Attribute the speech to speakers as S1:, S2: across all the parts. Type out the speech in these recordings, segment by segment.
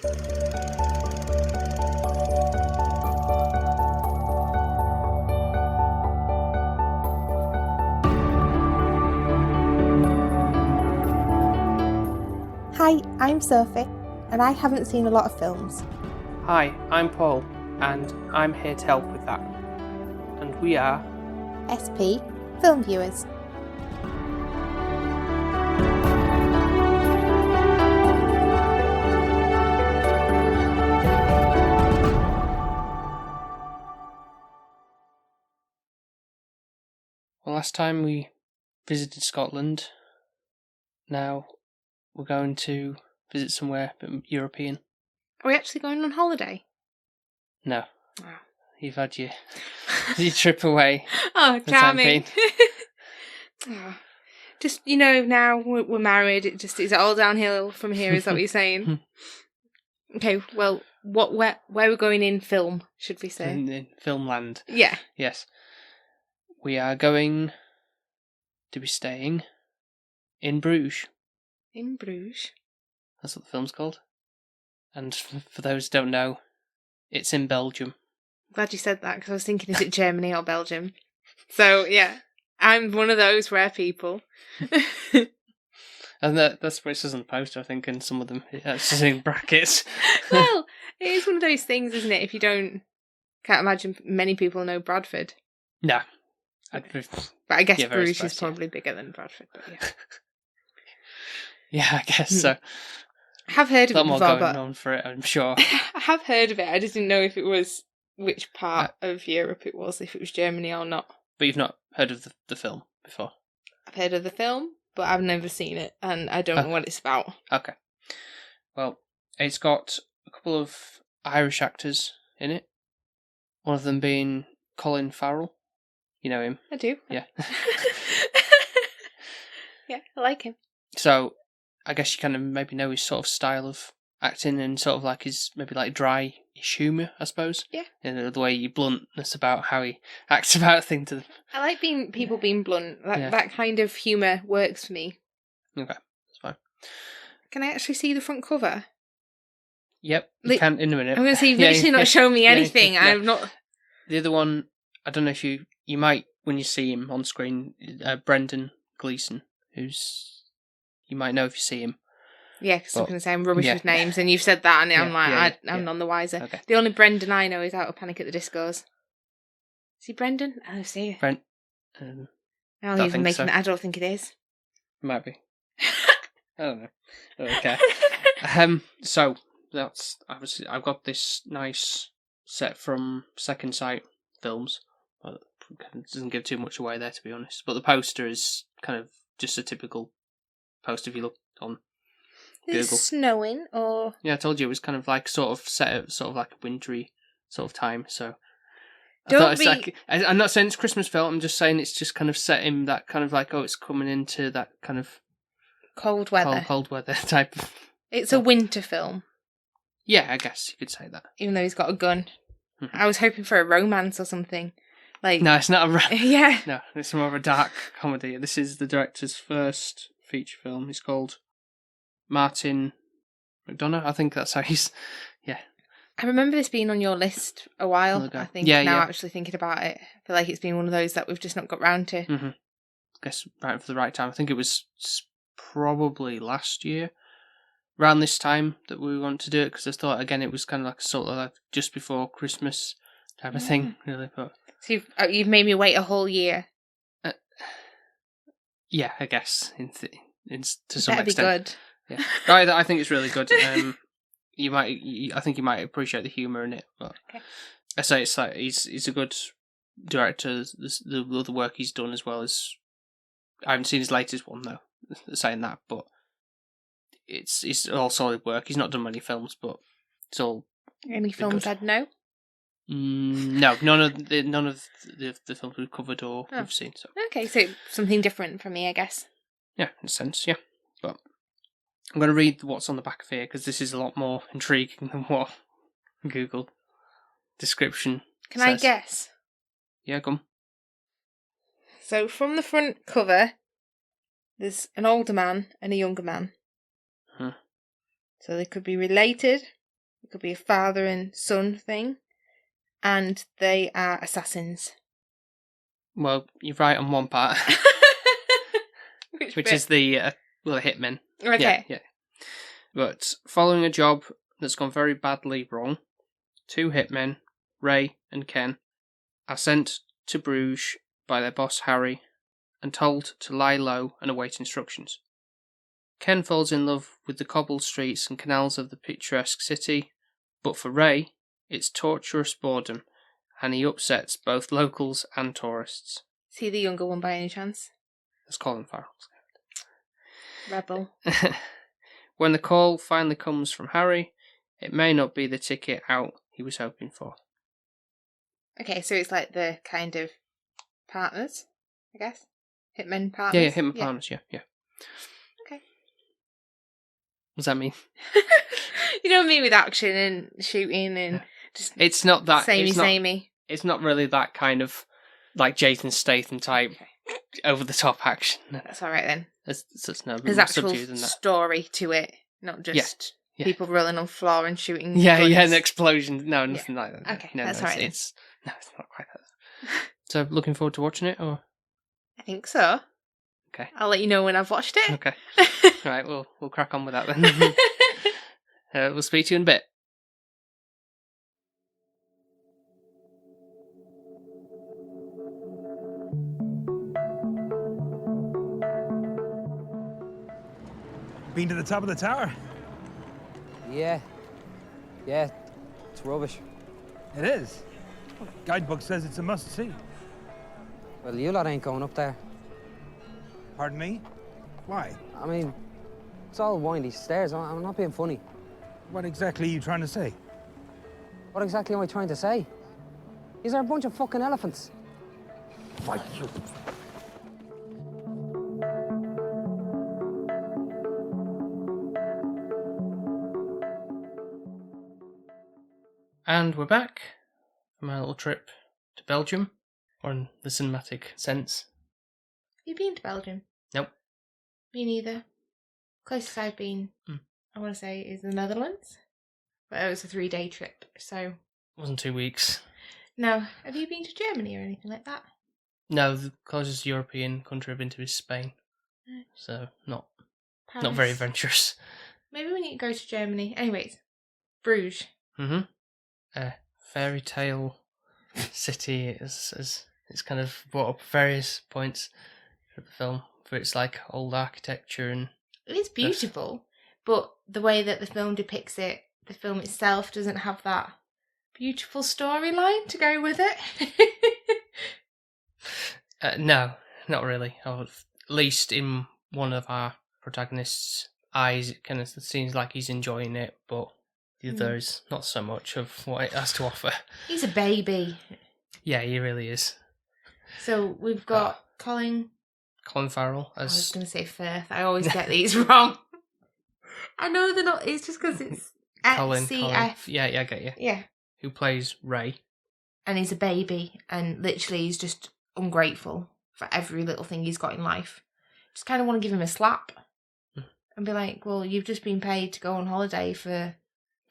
S1: Hi, I'm Sophie, and I haven't seen a lot of films.
S2: Hi, I'm Paul, and I'm here to help with that. And we are
S1: SP, Film Viewers.
S2: Well, last time we visited Scotland. Now we're going to visit somewhere a bit European.
S3: Are we actually going on holiday?
S2: No.
S3: Oh.
S2: You've had your trip away.
S3: Oh,
S2: for the time
S3: charming.
S2: being.
S3: Oh. Just, now we're married, is it all downhill from here, is that what you're saying? Okay, well, where we're going in film, should we say?
S2: In Filmland.
S3: Yeah.
S2: Yes. We are going to be staying in Bruges.
S3: In Bruges?
S2: That's what the film's called. And for those who don't know, it's in Belgium.
S3: Glad you said that, because I was thinking, is it Germany or Belgium? So, yeah, I'm one of those rare people.
S2: And that's what it says on the poster, I think, and some of them, it's just in brackets.
S3: Well, it is one of those things, isn't it? If you can't imagine many people know Bradford.
S2: No.
S3: But I guess
S2: Yeah, very
S3: Bruges
S2: surprised,
S3: is probably bigger than Bradford, but yeah.
S2: Yeah, I guess so.
S3: I have heard of
S2: A
S3: it
S2: lot more
S3: before,
S2: going
S3: but
S2: on for it, I'm sure.
S3: I have heard of it. I just didn't know if it was which part of Europe it was, if it was Germany or not.
S2: But you've not heard of the film before?
S3: I've heard of the film, but I've never seen it, and I don't know what it's about.
S2: Okay. Well, it's got a couple of Irish actors in it. One of them being Colin Farrell. You know him?
S3: I do.
S2: Yeah.
S3: Yeah, I like him.
S2: So, I guess you kind of maybe know his sort of style of acting and sort of like his maybe like dry-ish humour, I suppose.
S3: Yeah.
S2: And the way he bluntness about how he acts about things.
S3: I like people being blunt. That kind of humour works for me.
S2: Okay, that's fine.
S3: Can I actually see the front cover?
S2: Yep, you can in a minute.
S3: I'm going to say, you've literally not shown me anything.
S2: Yeah.
S3: I'm not...
S2: The other one, I don't know if you might, when you see him on screen, Brendan Gleeson, who's, you might know if you see him.
S3: Yeah, because I'm going to say I'm rubbish with names, and you've said that, and I'm none the wiser.
S2: Okay.
S3: The only Brendan I know is out of Panic at the Discos. Is he Brendan? I see it.
S2: I
S3: don't think it is.
S2: Might be. I don't know. Okay. So that's obviously I've got this nice set from Second Sight Films. Well, it doesn't give too much away there, to be honest. But the poster is kind of just a typical poster if you look on Google.
S3: Is it snowing or?
S2: Yeah, I told you it was kind of like sort of set at sort of like a wintry sort of time. So I'm not saying it's a Christmas film. I'm just saying it's just kind of set in that kind of like, oh, it's coming into that kind of
S3: cold weather.
S2: Cold weather type.
S3: It's a winter film.
S2: Yeah, I guess you could say that.
S3: Even though he's got a gun. Mm-hmm. I was hoping for a romance or something.
S2: No, it's not a
S3: yeah.
S2: No, it's more of a dark comedy. This is the director's first feature film. It's called Martin McDonagh. I think that's how he's... Yeah.
S3: I remember this being on your list a while, I think. Actually thinking about it. I feel like it's been one of those that we've just not got round to.
S2: Mm-hmm. I guess right for the right time. I think it was probably last year, around this time, that we wanted to do it, because I thought, again, it was kind of like sort of like just before Christmas type of thing, really. But
S3: so you've made me wait a whole year.
S2: Yeah, I guess to some
S3: That'd
S2: extent.
S3: Be good.
S2: Yeah, I think it's really good. I think you might appreciate the humour in it. But
S3: okay.
S2: I say it's like he's a good director. The other work he's done as well as I haven't seen his latest one though. Saying that, but it's all solid work. He's not done many films, but it's all.
S3: Any films I'd know?
S2: No, none of the films we've covered or we've seen. So
S3: okay, so something different from me, I guess.
S2: Yeah, in a sense, yeah. But I'm going to read what's on the back of here because this is a lot more intriguing than what Google description says.
S3: I guess?
S2: Yeah, come.
S3: So from the front cover, there's an older man and a younger man.
S2: Huh.
S3: So they could be related, could be a father and son thing. And they are assassins.
S2: Well, you're right on one part, which
S3: bit?
S2: is the hitmen.
S3: Okay.
S2: Yeah. But following a job that's gone very badly wrong, 2 hitmen, Ray and Ken, are sent to Bruges by their boss Harry and told to lie low and await instructions. Ken falls in love with the cobbled streets and canals of the picturesque city, but for Ray, it's torturous boredom, and he upsets both locals and tourists.
S3: Is he the younger one by any chance?
S2: That's Colin Farrell.
S3: Rebel.
S2: When the call finally comes from Harry, it may not be the ticket out he was hoping for.
S3: Okay, so it's like the kind of partners, I guess? Hitmen partners?
S2: Yeah, hitmen partners, yeah.
S3: Okay.
S2: What does that mean?
S3: You know me with action and shooting and just
S2: It's not that...
S3: samey.
S2: It's not really that kind of, like, Jason Statham type, over-the-top action. No.
S3: That's alright then.
S2: There's
S3: There's actual
S2: subdued than that.
S3: story to it, not just
S2: Yeah.
S3: people rolling on the floor and shooting
S2: Yeah,
S3: guns.
S2: an explosion. No, nothing like that.
S3: Okay,
S2: no,
S3: that's
S2: no,
S3: all right
S2: it's not quite that. So, looking forward to watching it, or?
S3: I think so.
S2: Okay.
S3: I'll let you know when I've watched it.
S2: Okay. Right, we'll crack on with that then. We'll speak to you in a bit.
S4: Been to the top of the tower?
S5: Yeah. Yeah, it's rubbish.
S4: It is. Guidebook says it's a must-see.
S5: Well, you lot ain't going up there.
S4: Pardon me? Why?
S5: I mean, it's all windy stairs. I'm not being funny.
S4: What exactly are you trying to say?
S5: What exactly am I trying to say? Is there a bunch of fucking elephants?
S4: Fight you.
S2: And we're back from our little trip to Belgium, or in the cinematic sense.
S3: Have you been to Belgium?
S2: Nope.
S3: Me neither. Closest I've been, I want to say, is the Netherlands. But it was a 3-day trip, so...
S2: It wasn't 2 weeks.
S3: No. Have you been to Germany or anything like that?
S2: No, the closest European country I've been to is Spain. So, not very
S3: Paris.
S2: adventurous.
S3: Maybe we need to go to Germany. Anyways, Bruges.
S2: Mm-hmm. A fairytale city is it's kind of brought up at various points for the film, for its like old architecture and...
S3: It's beautiful, but the way that the film depicts it, the film itself doesn't have that beautiful storyline to go with it.
S2: No, not really. Or at least in one of our protagonists' eyes, it kind of seems like he's enjoying it, but the other is not so much of what it has to offer.
S3: He's a baby.
S2: Yeah, he really is.
S3: So we've got Colin
S2: Farrell
S3: I was
S2: as...
S3: going to say Firth. I always get these wrong. I know they're not. It's just because it's
S2: Colin.
S3: FCF.
S2: Yeah, I get you.
S3: Yeah.
S2: Who plays Ray.
S3: And he's a baby, and literally he's just ungrateful for every little thing he's got in life. Just kind of want to give him a slap and be like, "Well, you've just been paid to go on holiday for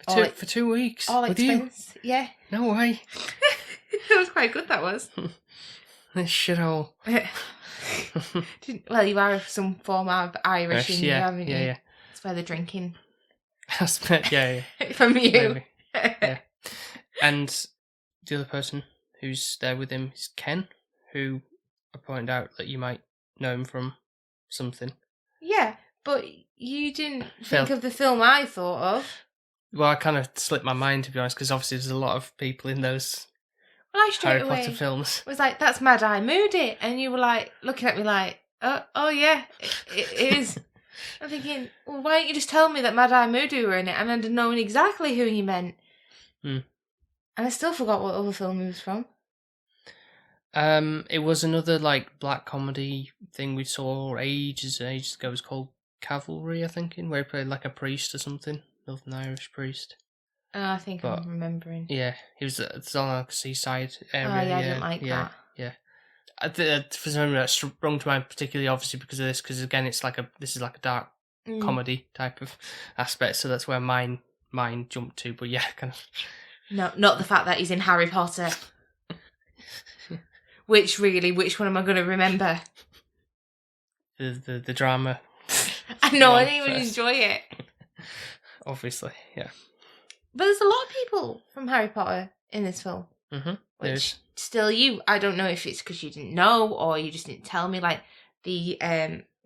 S2: 2 weeks
S3: all
S2: with
S3: expense."
S2: you.
S3: Yeah,
S2: No way.
S3: that was quite good. That was.
S2: This shithole.
S3: Well, you are some form of Irish in you, haven't you?
S2: Yeah.
S3: That's why they're drinking
S2: yeah.
S3: from you.
S2: Maybe. Yeah. And the other person who's there with him is Ken, who I pointed out that you might know him from something.
S3: Yeah, but you didn't
S2: Phil.
S3: think of the film I thought of.
S2: Well, I kind of slipped my mind, to be honest, because obviously there's a lot of people in those
S3: Well, I straight
S2: Harry
S3: away
S2: Potter films.
S3: was like, "That's Mad Eye Moody," and you were like looking at me like, "Oh yeah, it is." I'm thinking, well, why don't you just tell me that Mad Eye Moody were in it, and I'd have known exactly who you meant. And I still forgot what other film he was from.
S2: It was another like black comedy thing we saw ages ago. It was called Cavalry, I think, where he played like a priest or something, Northern Irish priest.
S3: I think I'm remembering.
S2: Yeah, he was it's on a seaside area.
S3: Oh yeah, I didn't like that.
S2: Yeah. For some reason that sprung to mind particularly obviously because of this, because again this is like a dark comedy type of aspect, so that's where mine mind jumped to, but yeah, kind of.
S3: No, not the fact that he's in Harry Potter. Which one am I going to remember?
S2: The drama.
S3: I know, I
S2: one
S3: didn't even
S2: first.
S3: enjoy it.
S2: Obviously, yeah.
S3: But there's a lot of people from Harry Potter in this film.
S2: Mm-hmm.
S3: Which, still you, I don't know if it's because you didn't know or you just didn't tell me. Like, the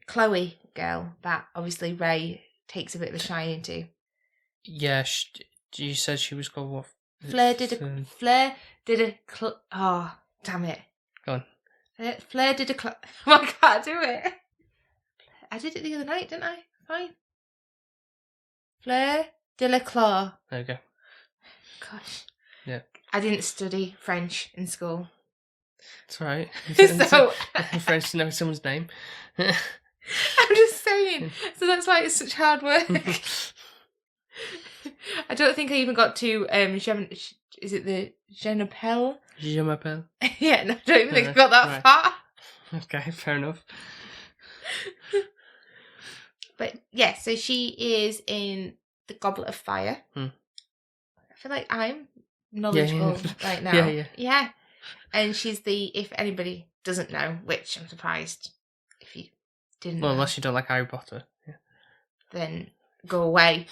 S3: Chloe girl that obviously Ray takes a bit of a shine into.
S2: Yeah, you said she was called what?
S3: Fleur did a... Oh, damn it.
S2: Go on.
S3: Fleur did a... I can't do it. I did it the other night, didn't I? Fine. Fleur de la Claw.
S2: There you go.
S3: Gosh.
S2: Yeah.
S3: I didn't study French in school.
S2: It's alright.
S3: So...
S2: French to know someone's name.
S3: I'm just saying. So that's why it's such hard work. I don't think I even got to is it the Je m'appelle?
S2: Je m'appelle.
S3: Yeah, no, I don't even think I got that far.
S2: Okay, fair enough.
S3: But yeah, so she is in the Goblet of Fire. I feel like I'm knowledgeable right now. Yeah. And she's if anybody doesn't know, which I'm surprised if you didn't know.
S2: Unless you don't like Harry Potter. Yeah.
S3: Then go away.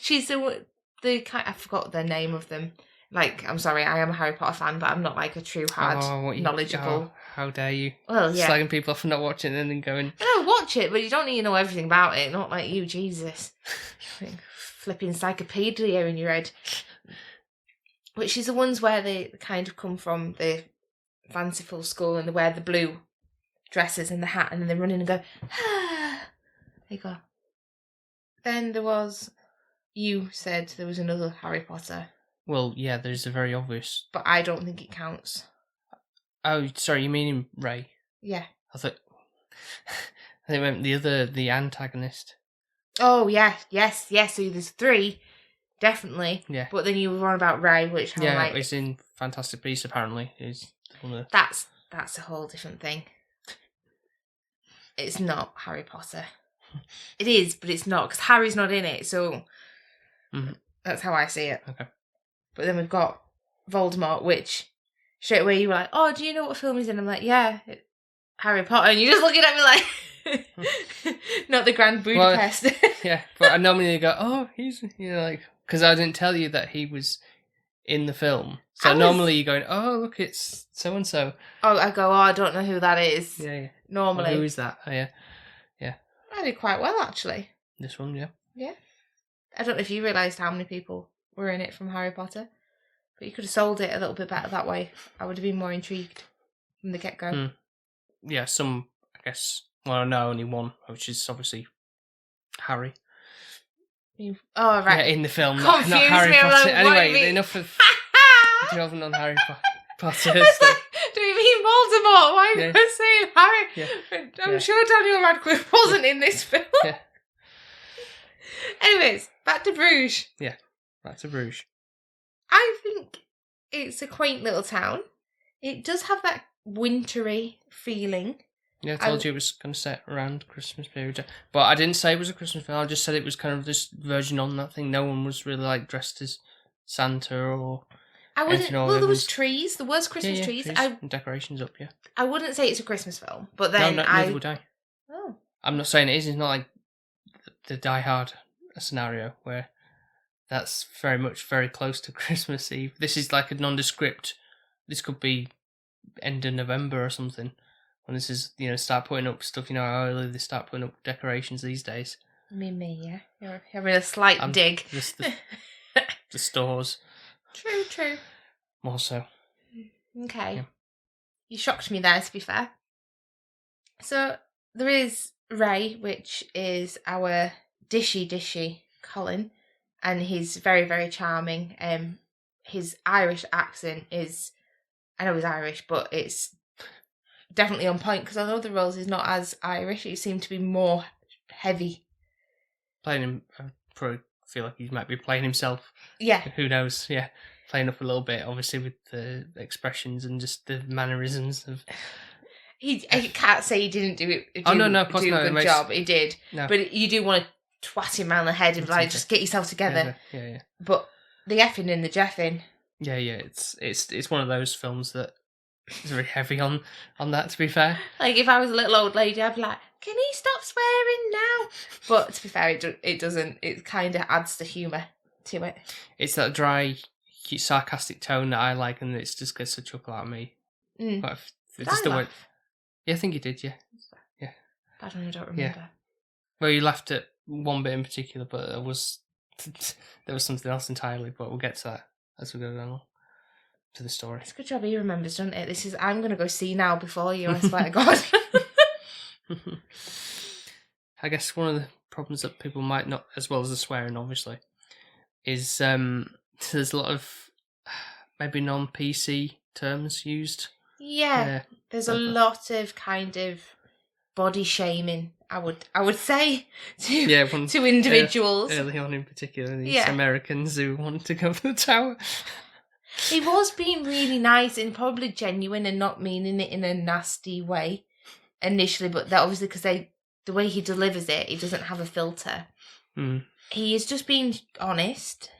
S3: She's the kind. I forgot the name of them. Like, I'm sorry, I am a Harry Potter fan, but I'm not like a true knowledgeable.
S2: How dare you?
S3: Well, yeah.
S2: Slagging people off for not watching and then going...
S3: No, watch it, but you don't need to know everything about it. Not like you, Jesus. Flipping encyclopedia in your head. Which is the ones where they kind of come from the fanciful school and they wear the blue dresses and the hat and then they run in and go, ah. There you go. Then there was... You said there was another Harry Potter.
S2: Well, yeah, there's a very obvious...
S3: But I don't think it counts.
S2: Oh, sorry, you mean Ray?
S3: Yeah.
S2: I thought they meant the antagonist.
S3: Oh, yeah, yes. So there's 3, definitely.
S2: Yeah.
S3: But then you were on about Ray, which I'm like...
S2: it's in Fantastic Beasts, apparently. Is one of the...
S3: That's a whole different thing. It's not Harry Potter. It is, but it's not, because Harry's not in it, so... That's how I see it.
S2: Okay.
S3: But then we've got Voldemort, which straight away you were like, oh, do you know what film he's in? I'm like, yeah, Harry Potter. And you're just looking at me like, not the Grand Budapest.
S2: Well, yeah, but I normally go, oh, he's, like, because I didn't tell you that he was in the film. So normally you're going, oh, look, it's so-and-so.
S3: Oh, I go, oh, I don't know who that is.
S2: Yeah.
S3: Normally.
S2: Well, who is that? Oh, yeah.
S3: I did quite well, actually.
S2: This one, yeah.
S3: Yeah. I don't know if you realised how many people were in it from Harry Potter, but you could have sold it a little bit better that way. I would have been more intrigued from the get-go.
S2: Yeah, some, I guess, well, no, only one, which is obviously Harry.
S3: Oh, right.
S2: Yeah, in the film,
S3: not
S2: Harry
S3: me,
S2: Potter.
S3: like,
S2: Anyway, enough of delving on Harry Potter stuff.
S3: Do you mean Voldemort? Why am I saying Harry?
S2: Yeah.
S3: I'm sure Daniel Radcliffe wasn't in this film.
S2: Yeah.
S3: Anyways, back to Bruges.
S2: Yeah, back to Bruges.
S3: I think it's a quaint little town. It does have that wintry feeling.
S2: Yeah, I told you it was kind of set around Christmas period. But I didn't say it was a Christmas film. I just said it was kind of this version on that thing. No one was really like dressed as Santa or...
S3: I wouldn't. Well, there was trees. There was Christmas trees.
S2: And decorations up. Yeah.
S3: I wouldn't say it's a Christmas film, but then
S2: neither would I.
S3: Oh.
S2: I'm not saying it is. It's not like the Die Hard scenario where that's very much very close to Christmas Eve. This is like a nondescript. This could be end of November or something. When this is, start putting up stuff. How early they start putting up decorations these days.
S3: Me, yeah. You're having a slight dig.
S2: Just the stores.
S3: True.
S2: More so.
S3: Okay.
S2: Yeah.
S3: You shocked me there, to be fair. So, there is Ray, which is our dishy Colin, and he's very, very charming. His Irish accent is... I know he's Irish, but it's definitely on point, because on other roles he's not as Irish. He seemed to be more heavy.
S2: Playing him... I probably feel like he might be playing himself.
S3: Yeah.
S2: Who knows? Yeah. Playing up a little bit, obviously, with the expressions and just the mannerisms of... I
S3: can't say he didn't do it.
S2: No, of course not.
S3: A good job. He did.
S2: No.
S3: But you do want to twat him round the head and be like, just get yourself together.
S2: Yeah.
S3: But the effing and the jeffing.
S2: Yeah. It's one of those films that is very heavy on that. To be fair,
S3: Like if I was a little old lady, I'd be like, can he stop swearing now? But to be fair, it doesn't. It kind of adds the humour to it.
S2: it's that dry, sarcastic tone that I like, and it just gets a chuckle out of me.
S3: Mm.
S2: But
S3: Did
S2: just
S3: I
S2: the way.
S3: laugh?
S2: Yeah, I think you did. Yeah.
S3: Bad one, I don't remember.
S2: Well, you laughed at one bit in particular, but there was something else entirely. But we'll get to that as we go along to the story.
S3: It's a good job he remembers, doesn't it? I'm going to go see now before you, I swear to God.
S2: I guess one of the problems that people might not, as well as the swearing, obviously, is there's a lot of maybe non-PC terms used.
S3: Yeah, there's a lot of kind of body shaming, I would say, to individuals.
S2: Early on in particular, these Americans who wanted to go for the tower.
S3: He was being really nice and probably genuine and not meaning it in a nasty way initially, but that obviously because the way he delivers it, he doesn't have a filter.
S2: Mm.
S3: He is just being honest.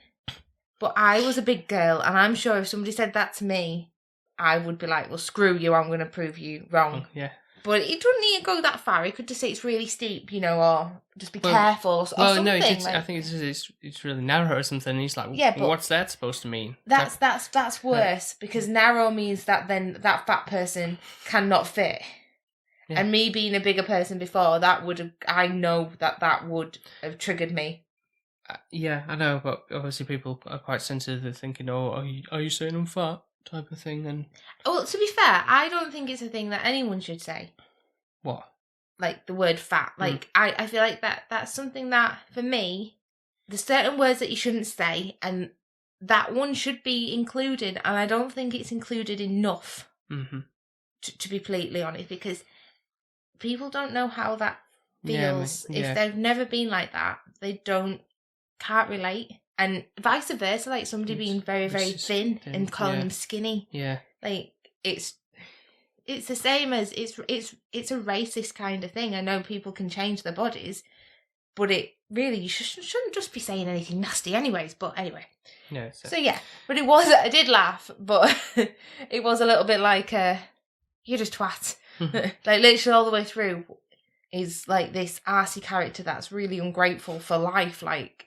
S3: But I was a big girl, and I'm sure if somebody said that to me, I would be like, well, screw you, I'm going to prove you wrong.
S2: Yeah.
S3: But he doesn't need to go that far. He could just say it's really steep, or just be careful or something.
S2: No, I think it's really narrow or something. He's like,
S3: yeah, but
S2: what's that supposed to mean?
S3: That's worse, because narrow means that then that fat person cannot fit. Yeah. And me being a bigger person before, I know that would have triggered me.
S2: Yeah, I know, but obviously people are quite sensitive. They're thinking, oh, are you saying I'm fat? Type of thing. And
S3: well, to be fair, I don't think it's a thing that anyone should say.
S2: What?
S3: Like the word fat. Like I feel like that's something that for me, there's certain words that you shouldn't say, and that one should be included, and I don't think it's included enough.
S2: Mm-hmm.
S3: To be completely honest, because people don't know how that feels. If they've never been like that, they can't relate. And vice versa, like somebody being very, very thin and calling them skinny. Yeah. Like it's the same as it's a racist kind of thing. I know people can change their bodies, but it really, you shouldn't just be saying anything nasty anyways. But anyway.
S2: Yeah.
S3: So yeah, but I did laugh, but it was a little bit like, you're just twat. Like literally all the way through is like this arsey character that's really ungrateful for life, like.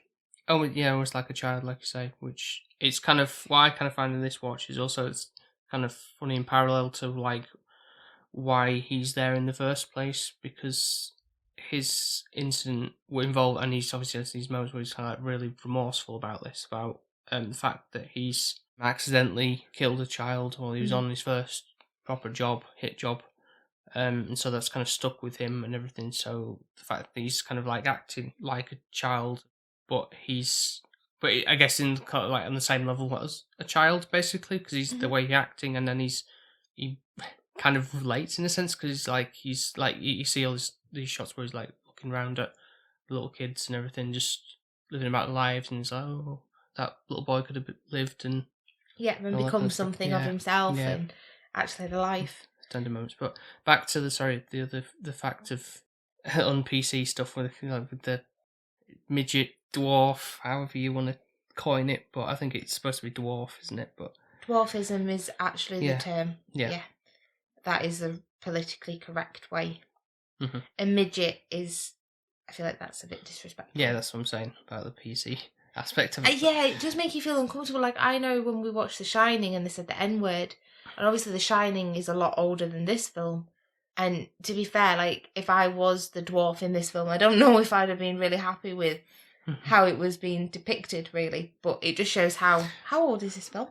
S2: Oh yeah, almost like a child, like you say, which it's kind of what I kind of find in this watch is also it's kind of funny in parallel to like why he's there in the first place, because his incident will involve, and he's obviously has these moments where he's kind of like really remorseful about this, about the fact that he's accidentally killed a child while he was on his first proper hit job. And so that's kind of stuck with him and everything. So the fact that he's kind of like acting like a child, but I guess in kind of like on the same level as a child, basically, because he's the way he's acting, and then he kind of relates in a sense, because he's like you see all these shots where he's like looking around at little kids and everything, just living about their lives, and he's like, oh, that little boy could have lived and
S3: and become something of himself and actually the life.
S2: Tender moments. But back to the fact of on PC stuff with the midget, dwarf, however you want to coin it, but I think it's supposed to be dwarf, isn't it? But
S3: dwarfism is actually the term. Yeah. That is the politically correct way. Mm-hmm. A midget is, I feel like that's a bit disrespectful.
S2: Yeah, that's what I'm saying about the PC aspect of it.
S3: Yeah, it does make you feel uncomfortable. Like, I know when we watched The Shining and they said the N-word, and obviously The Shining is a lot older than this film. And to be fair, like, if I was the dwarf in this film, I don't know if I'd have been really happy with how it was being depicted, really. But it just shows how old is this film?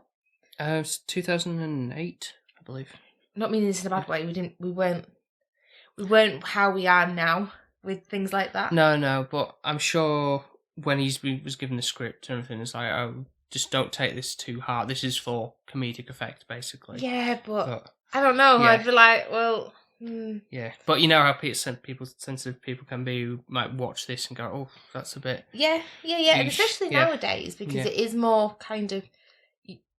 S2: It's 2008, I believe.
S3: Not meaning this in a bad way. We weren't how we are now with things like that.
S2: No, but I'm sure when he was given the script and everything, it's like, oh, just don't take this too hard. This is for comedic effect, basically.
S3: Yeah, but I don't know. Yeah. I'd be like, well.
S2: Yeah, but you know how sensitive people can be, who might watch this and go, oh, that's a bit.
S3: Yeah, and especially nowadays, because it is more kind of,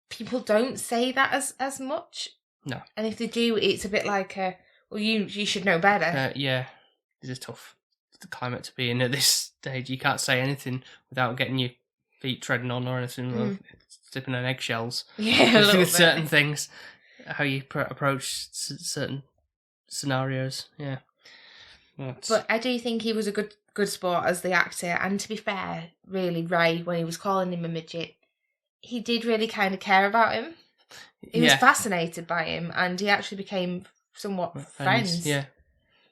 S3: people don't say that as much.
S2: No.
S3: And if they do, it's a bit like, well, you should know better.
S2: Yeah, this is tough. the climate to be in at this stage. You can't say anything without getting your feet treading on or anything, stepping on eggshells.
S3: Yeah, a little
S2: with
S3: bit.
S2: certain things, how you approach certain scenarios. Yeah.
S3: But I do think he was a good sport as the actor, and to be fair, really, Ray, when he was calling him a midget, he did really kind of care about him. He was fascinated by him, and he actually became somewhat friends.
S2: Yeah.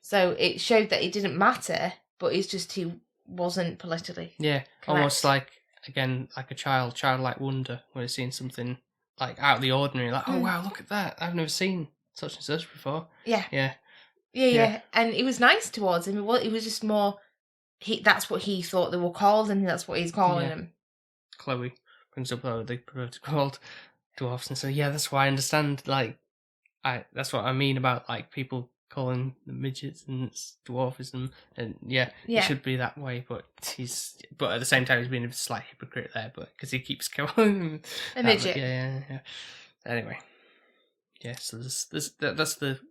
S3: So it showed that it didn't matter, but it's just he wasn't politically correct.
S2: Almost like, again, like a childlike wonder when he's seeing something like out of the ordinary, like, oh wow, look at that, I've never seen such and such before. Yeah. And he was nice towards him. He was just more, that's what he thought they were called, and that's what he's calling them. Chloe brings up, they prefer to be called dwarfs, and so that's why I understand, like, that's what I mean about, like, people calling them midgets and it's dwarfism, and it should be that way, but at the same time he's being a slight hypocrite there, but because he keeps calling
S3: a midget.
S2: Anyway, so that's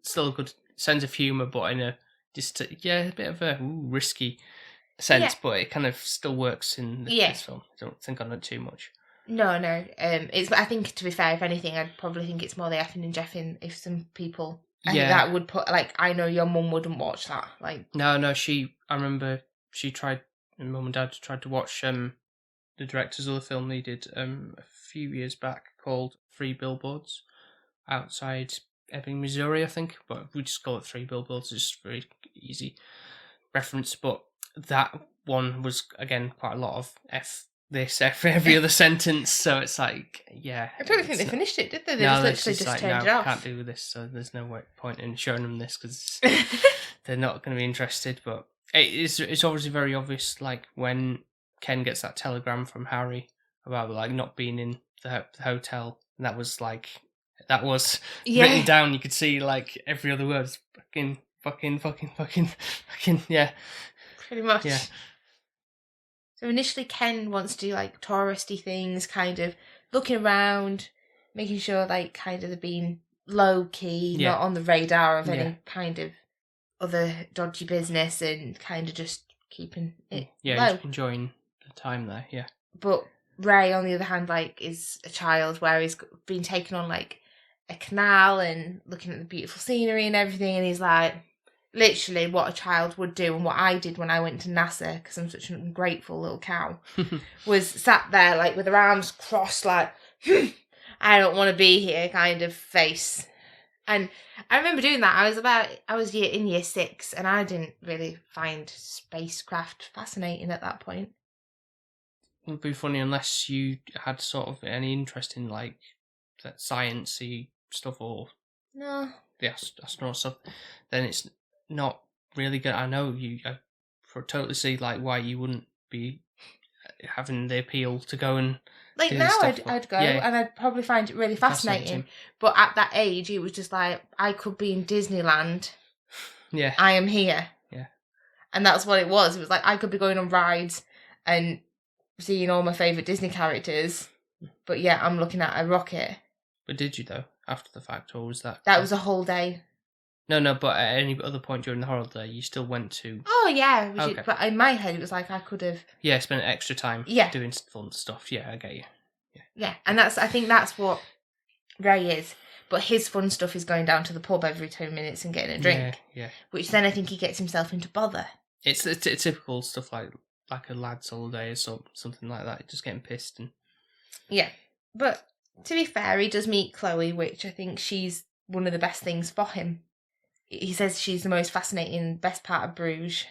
S2: still a good sense of humour, but in a a bit of a risky sense, but it kind of still works in this film. I don't think on it too much.
S3: No. I think, to be fair, if anything, I'd probably think it's more the effing and jeffing. If some people, I think that would put, like, I know your mum wouldn't watch that. Like, no, I remember Mum and Dad tried to watch the directors of the film they did a few years back called 3 Billboards outside Ebbing, Missouri, I think, but we just call it 3 Billboards. It's just very easy reference, but that one was, again, quite a lot of every other sentence, so it's like, I don't think they finished it, did they? They just
S2: like,
S3: turned it off.
S2: Can't do this, so there's no point in showing them this, because they're not going to be interested, but it's obviously very obvious, like, when Ken gets that telegram from Harry about, like, not being in the hotel, and that was written down, you could see, like, every other word, fucking,
S3: pretty much.
S2: Yeah.
S3: So initially Ken wants to do, like, touristy things, kind of looking around, making sure, like, kind of they're being low-key, not on the radar of any kind of other dodgy business, and kind of just keeping it low.
S2: Enjoying the time there,
S3: But Ray, on the other hand, like, is a child where he's been taken on, like, a canal and looking at the beautiful scenery and everything, and he's like, literally what a child would do, and what I did when I went to NASA, because I'm such an ungrateful little cow, was sat there, like, with her arms crossed, like, I don't want to be here kind of face. And I remember doing that. I was in year 6, and I didn't really find spacecraft fascinating at that point.
S2: It would be funny unless you had sort of any interest in, like, that sciencey stuff or
S3: the
S2: astronaut stuff. Then it's not really good. I know I totally see, like, why you wouldn't be having the appeal to go and,
S3: like, now I'd go, and I'd probably find it really fascinating. But at that age, it was just like, I could be in Disneyland.
S2: Yeah.
S3: I am here.
S2: Yeah.
S3: And that's what it was. It was like, I could be going on rides and seeing all my favourite Disney characters, but I'm looking at a rocket.
S2: But did you, though, after the fact, or was that...
S3: That was a whole day.
S2: No, but at any other point during the holiday, you still went to...
S3: Oh, yeah. But in my head, it was like I could have...
S2: Yeah, spent extra time doing fun stuff. Yeah, I get you.
S3: Yeah, and I think that's what Ray is. But his fun stuff is going down to the pub every 2 minutes and getting a drink.
S2: Yeah.
S3: Which then I think he gets himself into bother.
S2: It's typical stuff like a lad's holiday or something like that. Just getting pissed and...
S3: Yeah, but to be fair, he does meet Chloe, which I think she's one of the best things for him. He says she's the most fascinating, best part of Bruges.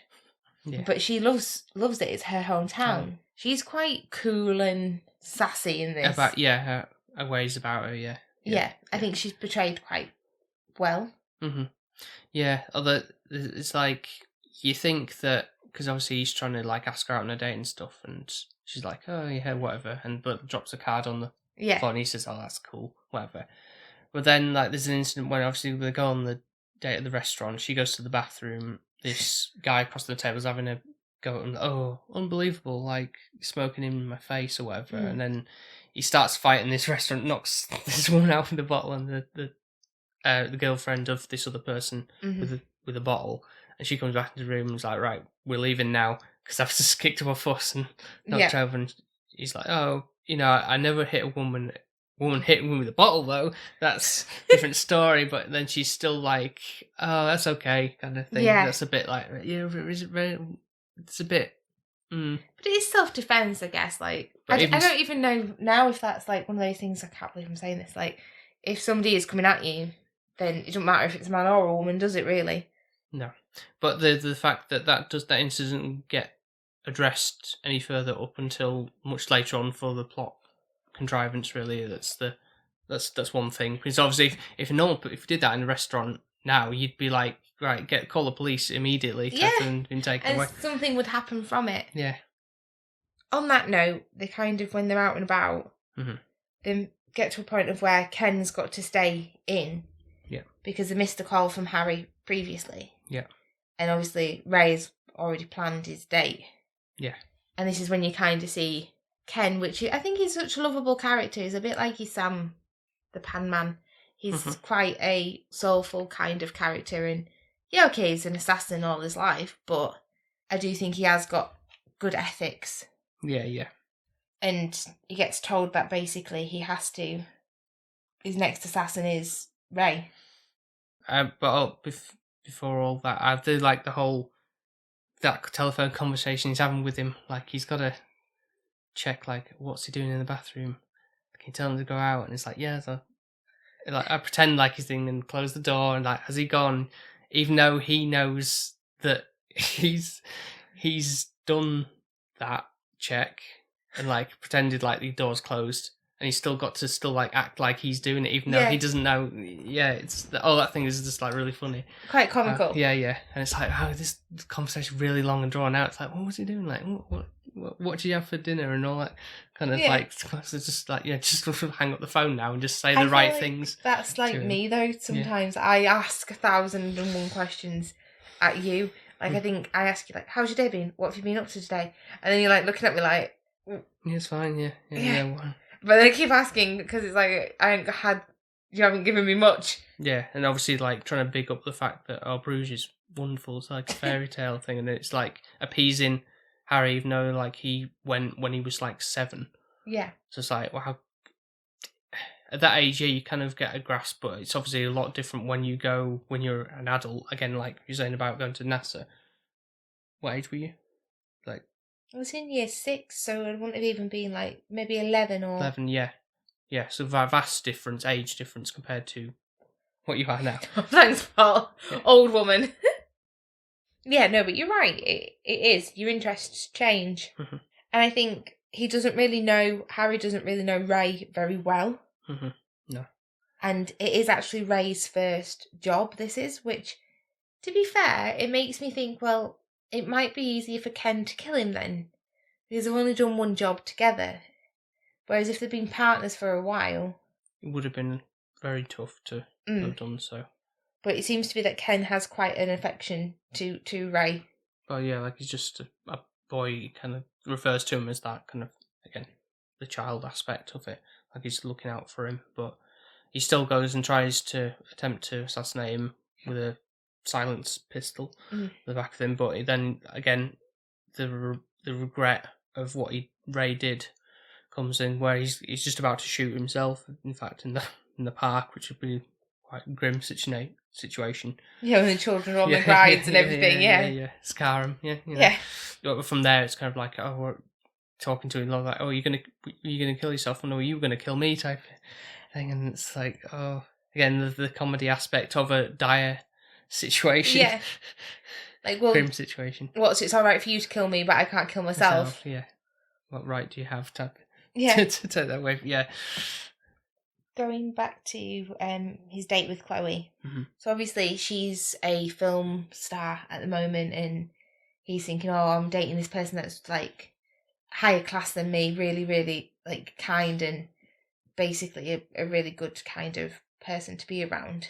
S2: Yeah.
S3: But she loves it. It's her hometown. She's quite cool and sassy in this.
S2: Her ways about her,
S3: Yeah, I think she's portrayed quite well.
S2: Mm-hmm. Yeah, although it's like, you think that, because obviously he's trying to, like, ask her out on a date and stuff, and she's like, oh, yeah, whatever, but drops a card on the floor, and he says, oh, that's cool, whatever. But then, like, there's an incident when, obviously, they go on the date at the restaurant, she goes to the bathroom, this guy across the table's having a go at him, oh, unbelievable, like, smoking in my face or whatever, and then he starts fighting this restaurant, knocks this woman out with the bottle, and the girlfriend of this other person with a bottle, and she comes back into the room and is like, right, we're leaving now because I've just kicked up a fuss and knocked over. And he's like, oh, I never hit a woman. Woman hit me with a bottle though. That's a different story. But then she's still like, oh, that's okay, kind of thing.
S3: Yeah.
S2: That's a bit like, it's a bit.
S3: But it is self-defense, I guess. Like,
S2: But
S3: I
S2: even
S3: don't even know now if that's like one of those things. I can't believe I'm saying this. Like, if somebody is coming at you, then it doesn't matter if it's a man or a woman, does it really?
S2: No, but the fact that incident get addressed any further up until much later on for the plot contrivance, really, that's one thing. Because obviously, if you did that in a restaurant now, you'd be like, right, call the police immediately. And been taken away.
S3: Something would happen from it.
S2: Yeah.
S3: On that note, they kind of, when they're out and about, they get to a point of where Ken's got to stay in.
S2: Yeah. Because
S3: they missed a call from Harry previously.
S2: Yeah.
S3: And obviously, Ray's already planned his date.
S2: Yeah.
S3: And this is when you kind of see Ken, which I think he's such a lovable character. He's a bit like his Sam, the Pan Man. He's quite a soulful kind of character. And yeah, okay, he's an assassin all his life, but I do think he has got good ethics.
S2: Yeah, yeah.
S3: And he gets told that basically his next assassin is Ray.
S2: But before all that, I do like that telephone conversation he's having with him. Like, he's got to check, like, what's he doing in the bathroom? Can you tell him to go out? And it's like, yeah. So, like, I pretend like he's doing and close the door, and like, has he gone? Even though he knows that he's done that check and like pretended like the door's closed, and he's still got to like act like he's doing it, even though he doesn't know. Yeah, that thing is just like really funny,
S3: quite comical.
S2: Yeah, and it's like, oh, this conversation really long and drawn out. It's like, what was he doing? Like, what did you have for dinner and all that kind of like. So just like, just hang up the phone now and just say the right things.
S3: That's like me though. Sometimes I ask 1,001 questions at you. Like, I think I ask you, like, how's your day been? What have you been up to today? And then you're, like, looking at me like...
S2: Yeah, it's fine, yeah.
S3: But then I keep asking, because it's like, you haven't given me much.
S2: Yeah, and obviously, like, trying to big up the fact that, Bruges is wonderful. It's like a fairy tale thing, and it's, like, appeasing Harry, even though, like, he went when he was, like, 7.
S3: Yeah.
S2: So it's like, well, at that age, you kind of get a grasp, but it's obviously a lot different when you're an adult. Again, like you're saying about going to NASA. What age were you? Like,
S3: I was in year 6, so it wouldn't have even been like maybe 11 or...
S2: 11, yeah. Yeah, so vast difference, age difference compared to what you are now.
S3: Thanks, Paul. Yeah. Old woman. Yeah, no, but you're right. It is. Your interests change. And I think Harry doesn't really know Ray very well.
S2: No.
S3: And it is actually Ray's first job, this is, which, to be fair, it makes me think, well, it might be easier for Ken to kill him then, because they've only done one job together. Whereas if they'd been partners for a while...
S2: It would have been very tough to have done so.
S3: But it seems to be that Ken has quite an affection to Ray.
S2: Oh yeah, like he's just a boy. He kind of refers to him as that kind of, again, the child aspect of it. Like he's looking out for him, but he still goes and tries to attempt to assassinate him with a silenced pistol in the back of him. But then again, the regret of what Ray did comes in, where he's just about to shoot himself. In fact, in the park, which would be quite a grim situation.
S3: Yeah, when the children are on the rides and everything.
S2: Yeah, scar him. Yeah. But from there, it's kind of like, oh, we're talking to him like, oh, you're gonna kill yourself, or no, you were gonna kill me, type thing. And it's like, oh, again, the comedy aspect of a dire situation.
S3: Yeah. Like, well,
S2: grim situation.
S3: So it's all right for you to kill me, but I can't kill myself.
S2: Yeah. What right do you have to take that away? Yeah.
S3: Going back to his date with Chloe. So obviously she's a film star at the moment, and he's thinking, oh, I'm dating this person that's like higher class than me, really, really like kind, and basically a really good kind of person to be around.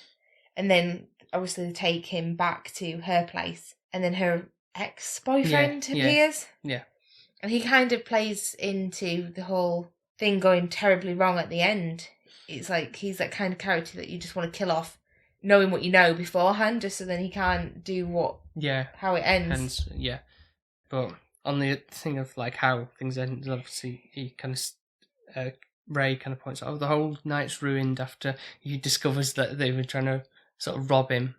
S3: And then obviously they take him back to her place, and then her ex-boyfriend appears.
S2: Yeah. And
S3: he kind of plays into the whole thing going terribly wrong at the end. It's like he's that kind of character that you just want to kill off, knowing what you know beforehand, just so then he can't do what
S2: Yeah.
S3: how it ends.
S2: And yeah, but on the thing of like how things end, obviously he kind of Ray kind of points out, the whole night's ruined after he discovers that they were trying to sort of rob him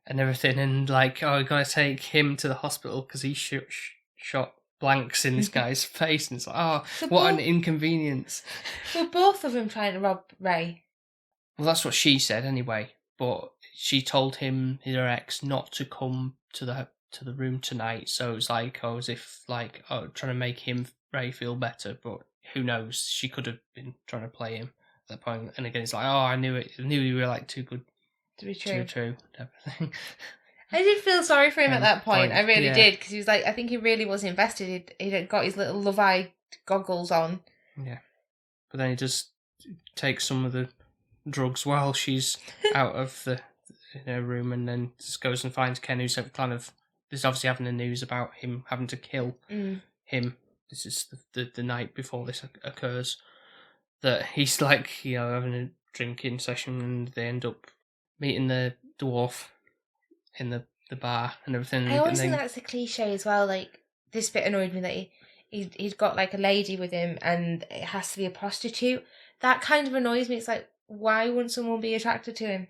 S2: and everything, and like, we gotta take him to the hospital because he shot blanks in this guy's face, and it's like,
S3: So
S2: what an inconvenience.
S3: Were both of them trying to rob Ray?
S2: Well, that's what she said anyway, but she told him, her ex, not to come to the room tonight, so it was like, as if like, trying to make Ray feel better, but who knows, she could have been trying to play him at that point, and again it's like, I knew you were like too good
S3: To be
S2: true
S3: true.
S2: everything.
S3: I did feel sorry for him at that point. I really
S2: yeah.
S3: did, because he was like, I think he really was invested. He'd got his little love eye goggles on.
S2: Yeah, but then he just takes some of the drugs while she's out of in her room, and then just goes and finds Ken, who's kind of is obviously having the news about him having to kill him. This is the night before this occurs. That he's like, having a drinking session, and they end up meeting the dwarf in the bar and everything.
S3: I always think that's a cliche as well. Like, this bit annoyed me that he'd got like a lady with him, and it has to be a prostitute. That kind of annoys me. It's like, why wouldn't someone be attracted to him?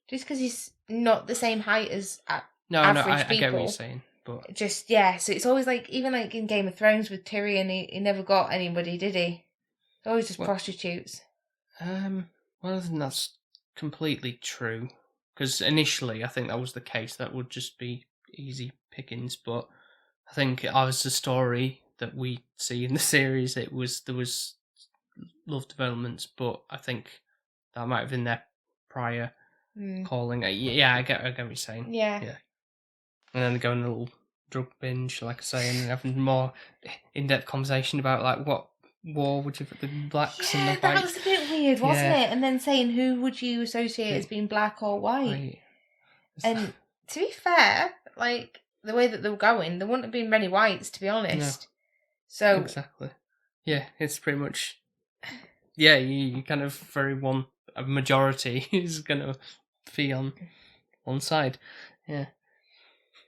S3: Just because he's not the same height as average people.
S2: I get what you're saying, but
S3: just so it's always like, even like in Game of Thrones with Tyrion, he never got anybody, did he? It's always just prostitutes.
S2: Well, I think that's completely true, because initially I think that was the case. That would just be easy pickings, but I think as the story that we see in the series, there was love developments, but I think that might have been their prior calling. Yeah, I get what you're saying.
S3: Yeah.
S2: And then going a little drug binge, like I say, and having more in-depth conversation about like what war would you put the blacks and the whites.
S3: That was a bit weird, wasn't it? And then saying, who would you associate as being black or white?
S2: Right.
S3: And to be fair, like the way that they were going, there wouldn't have been many whites, to be honest.
S2: No.
S3: So
S2: exactly. Yeah, it's pretty much. Yeah, you kind of a majority is going to be on one side. Yeah.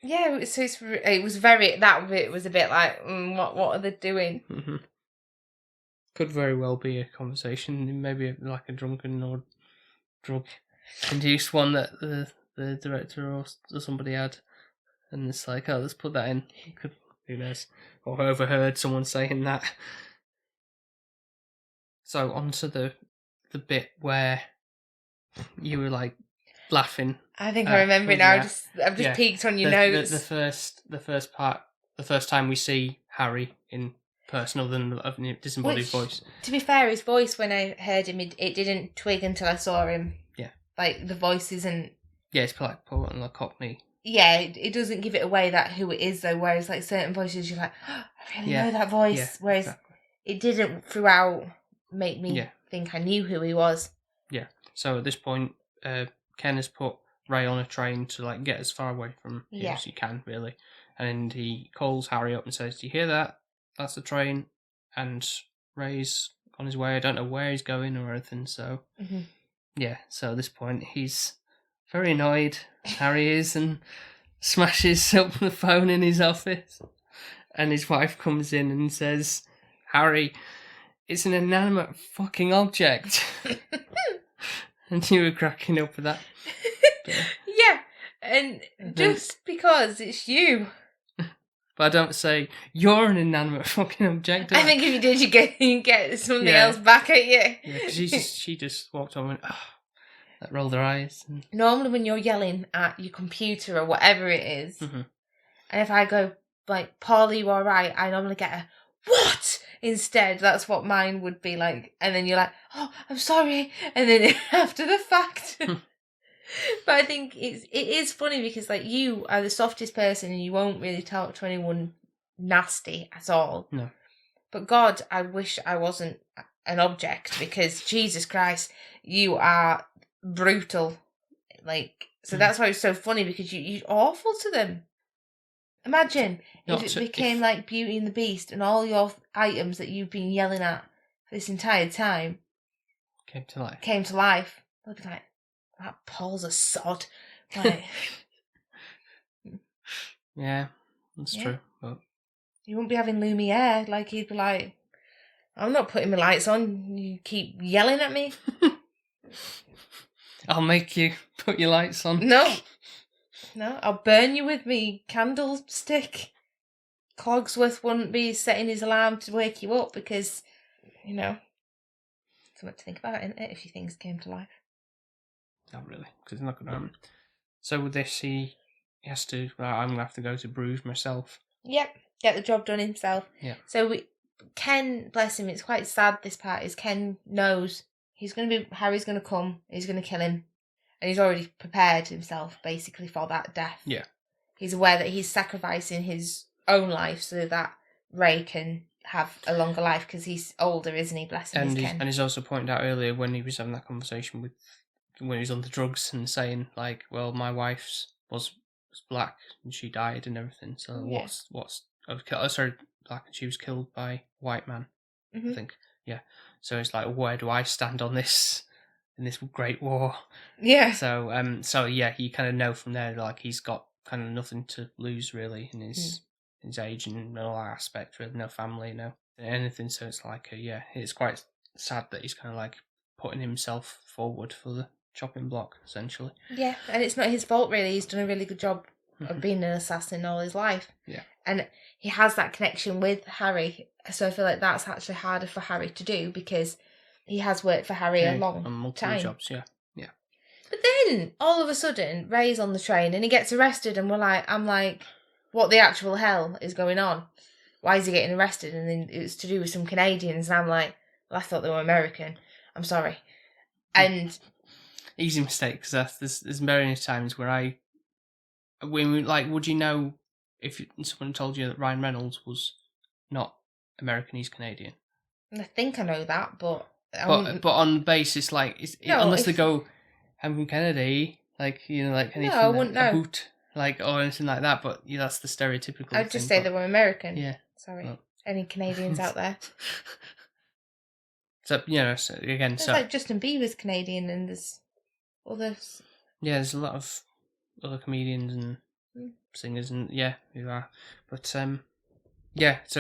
S3: Yeah, so it was very, that bit was a bit like, what are they doing?
S2: Mm-hmm. Could very well be a conversation, maybe like a drunken or drug-induced one that the director or somebody had, and it's like, let's put that in. Who knows? Or overheard someone saying that. So onto the bit where you were like laughing.
S3: I think I remember it now.
S2: Yeah.
S3: I've just peeked on your notes.
S2: The first part, the first time we see Harry in person, other than a disembodied voice.
S3: To be fair, his voice, when I heard him, it didn't twig until I saw him.
S2: Yeah.
S3: Like, the voice isn't...
S2: Yeah, it's like putting like Cockney.
S3: Yeah, it doesn't give it away that who it is, though, whereas like certain voices you're like, I really know that voice.
S2: Yeah,
S3: whereas it didn't throughout make me think I knew who he was.
S2: Yeah. So at this point, Ken has put Ray on a train to like get as far away from him as he can, really. And he calls Harry up and says, "Do you hear that? That's the train." And Ray's on his way. I don't know where he's going or anything. So so at this point he's very annoyed. Harry is, and smashes up the phone in his office. And his wife comes in and says, "Harry, it's an inanimate fucking object." And you were cracking up with that.
S3: Yeah, and just because it's you.
S2: But I don't say, "You're an inanimate fucking object."
S3: I think if you did, you get something else back at you.
S2: Yeah, because she just walked on and went, that rolled her eyes. And...
S3: Normally when you're yelling at your computer or whatever it is, and if I go, like, "Paula, you alright?" I normally get a, "What?" instead. That's what mine would be like. And then you're like, "Oh, I'm sorry." And then after the fact. But I think it is funny because, like, you are the softest person and you won't really talk to anyone nasty at all.
S2: No.
S3: But God, I wish I wasn't an object, because Jesus Christ, you are brutal. Like, so that's why it's so funny, because you're awful to them. Imagine if it became like Beauty and the Beast and all your items that you've been yelling at this entire time
S2: came to life.
S3: They'd be like, "That Paul's a sod." Like,
S2: Yeah, that's
S3: Yeah.
S2: true. But
S3: He wouldn't be having Lumiere. Like, he'd be like, I'm not putting my lights on. You keep yelling at me.
S2: I'll make you put your lights on.
S3: No. No, I'll burn you with me candlestick. Cogsworth wouldn't be setting his alarm to wake you up because, something to think about, isn't it, if your things came to life?
S2: Not really, because it's not going to. So with this, he has to. I'm going to have to go to Bruges myself.
S3: Yep, get the job done himself.
S2: Yeah.
S3: So Ken, bless him, it's quite sad. This part is Ken knows Harry's going to come. He's going to kill him, and he's already prepared himself basically for that death.
S2: Yeah.
S3: He's aware that he's sacrificing his own life so that Ray can have a longer life because he's older, isn't he? Bless him, Ken.
S2: And he's also pointed out earlier when he was having that conversation when he was on the drugs and saying like, well, my wife's was black and she died and everything. So
S3: Yeah.
S2: sorry, black and she was killed by a white man.
S3: Mm-hmm.
S2: I think. Yeah. So it's like, where do I stand on this in this great war?
S3: Yeah.
S2: So yeah, you kind of know from there like he's got kind of nothing to lose really in his age and all that aspect. Really, no family, no anything. So it's like, it's quite sad that he's kind of like putting himself forward for the chopping block, essentially.
S3: Yeah, and it's not his fault really. He's done a really good job of being an assassin all his life.
S2: Yeah.
S3: And he has that connection with Harry, so I feel like that's actually harder for Harry to do because he has worked for Harry a long
S2: on multiple
S3: time.
S2: jobs, yeah.
S3: But then, all of a sudden, Ray's on the train and he gets arrested and I'm like, what the actual hell is going on? Why is he getting arrested? And then it's to do with some Canadians and I'm like, well, I thought they were American. I'm sorry. And...
S2: Easy mistake, because there's many times where would you know if someone told you that Ryan Reynolds was not American, he's Canadian?
S3: I think I know that, but
S2: on basis like unless they go, I'm from Kennedy, like like anything,
S3: I wouldn't know.
S2: Boot, like or anything like that. But that's the stereotypical.
S3: I'd just say they were American.
S2: Yeah.
S3: Sorry,
S2: well.
S3: Any Canadians out there?
S2: So so again,
S3: it's like Justin Bieber's Canadian, and there's others.
S2: Yeah, there's a lot of other comedians and singers, and who are. But so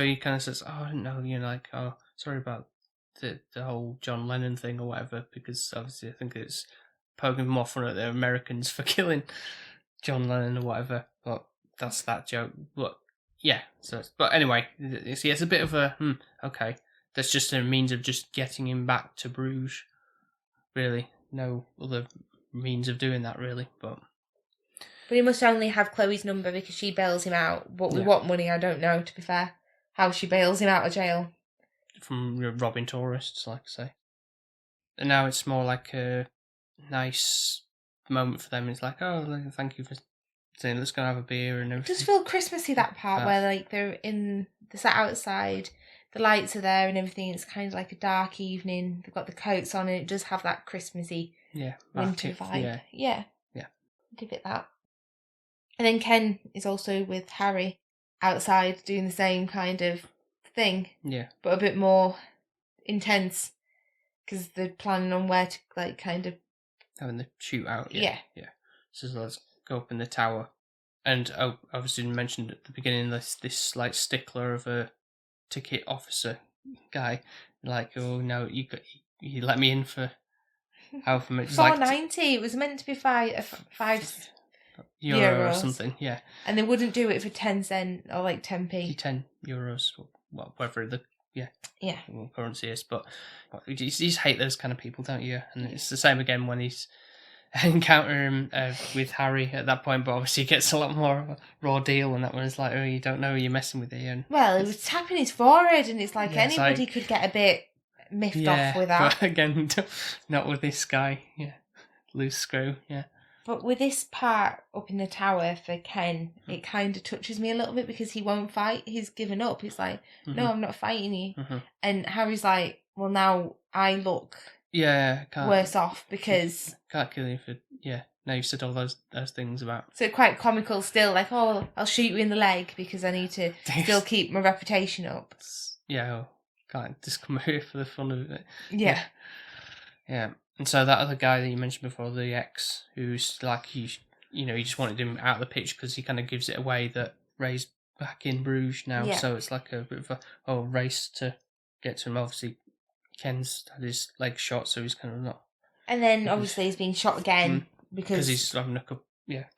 S2: he kind of says, "Oh, I didn't know," sorry about the whole John Lennon thing or whatever, because obviously I think it's poking more fun at the Americans for killing John Lennon or whatever. But that's that joke. But but anyway, it's a bit of a okay. That's just a means of just getting him back to Bruges. Really, no other means of doing that really, but
S3: he must only have Chloe's number because she bails him out. But with what money, I don't know, to be fair. How she bails him out of jail. From
S2: robbing tourists, like I say. And now it's more like a nice moment for them. It's like, oh, thank you for saying, let's go have a beer and everything.
S3: It does feel Christmassy, that part, where like they're sat outside, the lights are there and everything. It's kind of like a dark evening. They've got the coats on and it does have that Christmassy winter vibe. Yeah. Give it that. And then Ken is also with Harry outside doing the same kind of thing. Yeah. But a bit more intense because they're planning on where to like kind of
S2: having the shootout. Yeah. So let's go up in the tower. And obviously mentioned at the beginning this like stickler of a ticket officer guy, like, oh no, you let me in for however much.
S3: $4.90. It was meant to be five
S2: euro or something. Yeah.
S3: And they wouldn't do it for 10 cents or like 10p.
S2: 10 euros, well, whatever the currency is. But you just hate those kind of people, don't you? And it's the same again when he's encountering him with Harry at that point, but obviously he gets a lot more of a raw deal, and that one is like, oh, you don't know who you're messing with here.
S3: Well, he was tapping his forehead, and it's like anybody could get a bit miffed off with that.
S2: But again, not with this guy. Yeah, loose screw. Yeah.
S3: But with this part up in the tower for Ken, it kind of touches me a little bit because he won't fight. He's given up. He's like, no, I'm not fighting you. And Harry's like, well, now I look worse off because...
S2: Can't kill you for... Yeah, now you've said all those things about...
S3: So quite comical still, like, oh, I'll shoot you in the leg because I need to still keep my reputation up.
S2: Yeah, can't just come here for the fun of it.
S3: Yeah.
S2: Yeah. And so that other guy that you mentioned before, the ex, who's like, he just wanted him out of the pitch because he kind of gives it away that Ray's back in Bruges now,
S3: Yeah.
S2: so it's like a bit of a race to get to him. Obviously, Ken's had his leg shot, so he's kind of not...
S3: And then, obviously, he's been shot again
S2: Because he's having a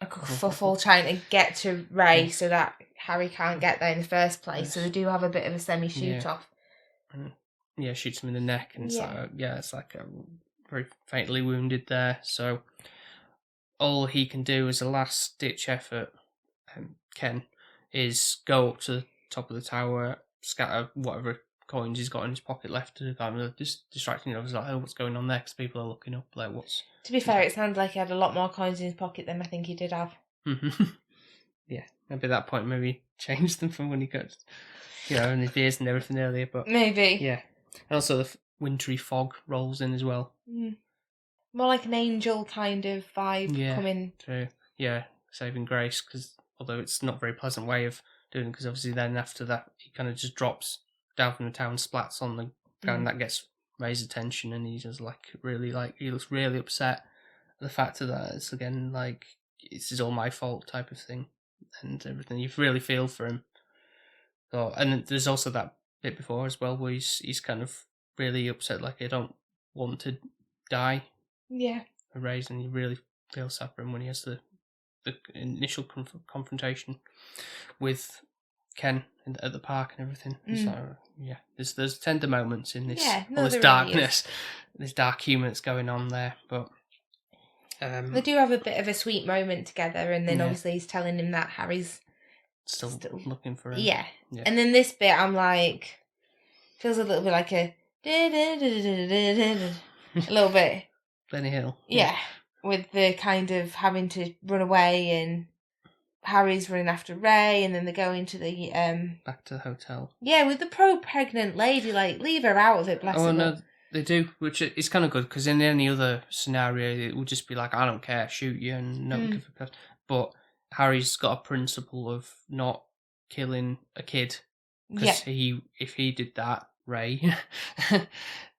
S3: kerfuffle trying to get to Ray so that Harry can't get there in the first place.
S2: Yes.
S3: So they do have a bit of a semi-shoot-off.
S2: Yeah, shoots him in the neck, and it's like very fatally wounded there. So all he can do as a last-ditch effort, Ken, is go up to the top of the tower, scatter whatever coins he's got in his pocket left to kind of distracting others, like, oh, what's going on there? Because people are looking up, like, what's...
S3: To be fair, it sounds like he had a lot more coins in his pocket than I think he did have.
S2: Yeah, maybe at that point, maybe change them from when he got, in his ears and everything earlier, but...
S3: Maybe.
S2: Yeah. And also the wintry fog rolls in as well.
S3: More like an angel kind of vibe coming.
S2: True. Yeah, saving grace, because although it's not a very pleasant way of doing it, because obviously then after that, he kind of just drops down from the tower and splats on the ground. That gets Ray's attention, and he just he looks really upset at the fact of that. It's again like, this is all my fault type of thing, and everything. You really feel for him. So, and there's also that bit before as well where he's kind of really upset, like, I don't want to die.
S3: Yeah.
S2: For Ray's, and you really feel sad for him when he has the initial confrontation with Ken at the park and everything. So, there's tender moments in this, all this darkness, this dark humour that's going on there. But
S3: they do have a bit of a sweet moment together, and then obviously he's telling him that Harry's
S2: still looking for him.
S3: Yeah. And then this bit, I'm like, feels a little bit like a little bit.
S2: Benny Hill.
S3: Yeah. With the kind of having to run away, and Harry's running after Ray, and then they go into the
S2: back to the hotel.
S3: Yeah, with the pregnant lady, like, leave her out of it, bless her.
S2: Oh no, they do, which is kind of good, because in any other scenario it would just be like, I don't care, shoot you, and no give a crap. But Harry's got a principle of not killing a kid, because if he did that, Ray,